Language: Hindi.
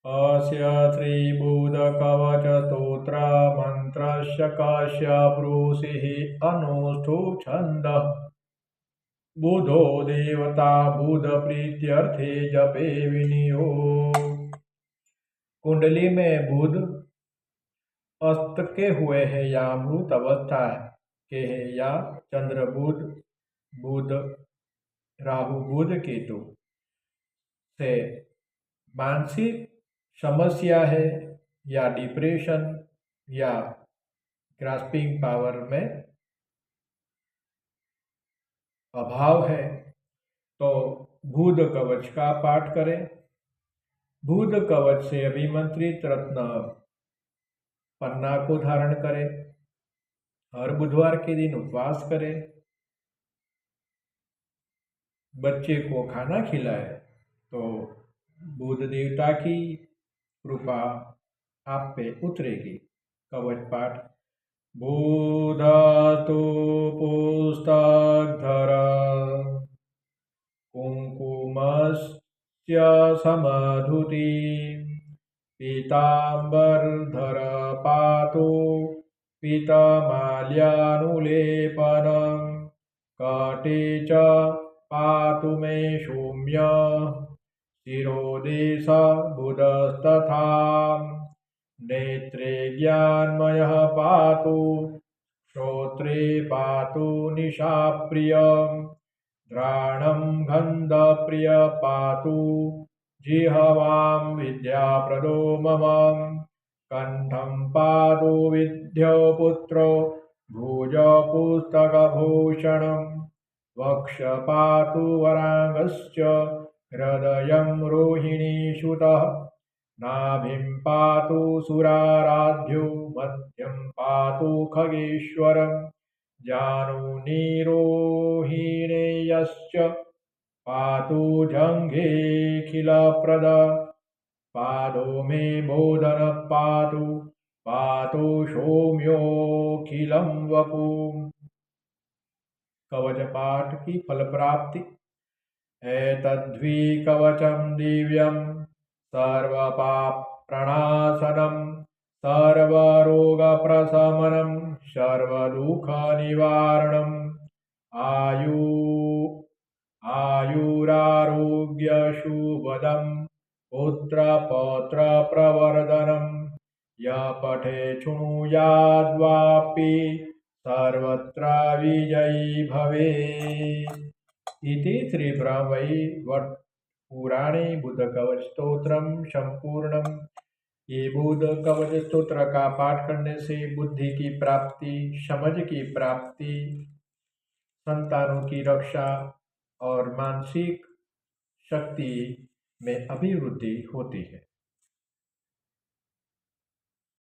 अस्य श्रीबुधकवचस्तोत्रमन्त्रस्य कस्य ऋषिः अनुष्ठुप् छन्दः बुधो देवता बुध-प्रीत्यर्थे जपे विनियोग। कुंडली में बुध अस्त के हुए हैं या मृत अवस्था के हैं या चंद्र बुध बुध राहु बुध केतु से मानसिक समस्या है या डिप्रेशन या ग्रास्पिंग पावर में अभाव है तो बुध कवच का पाठ करें। बुध कवच से अभिमंत्रित रत्न पन्ना को धारण करें। हर बुधवार के दिन उपवास करें। बच्चे को खाना खिलाए तो बुध देवता की कृपा आप पे उतरेगी। कवच पाठ। बुधस्तु पुस्तकधर कुङ्कुमस्य समधुति पीताम्बरधर पातु पीतमाल्यानुलेपनं कटे च पातु मे सौम्य शिरोदेश बुधस्तथा नेत्रे ज्ञानमयः पातु श्रोत्रे पातु निशाप्रियं घ्राणं गन्धप्रिय पातु जिह्वां विद्याप्रदो मम कंठं पातु विद्योपुत्रो भुजपुस्तकभूषणं वक्ष पातु वरांगश्च हृदयं रोहिणीसुतः नाभिं पातु सुराराध्यो मध्यं पातु खगेश्वरं जानुनीरोहिणेयश्च पातु जङ्घेऽखिलप्रद पादो मे बोधन पातु पातु सौम्योऽखिलं वपु। कवच पाठ की फल प्राप्ति। एतद्वि कवचं दिव्यं सर्वपाप प्रणाशनं सर्वरोगप्रशमनं सर्वदुःखनिवारणं आयुरारोग्यशुभदं पुत्रपौत्रप्रवर्धनं यः पठे शृणुयाद्वापि सर्वत्र विजयी भवेत्। इति श्री ब्रह्मवैवर्त पुराणे बुध कवच स्तोत्रम संपूर्णम। ये बुध कवच स्तोत्र का पाठ करने से बुद्धि की प्राप्ति, समझ की प्राप्ति, संतानों की रक्षा और मानसिक शक्ति में अभिवृद्धि होती है।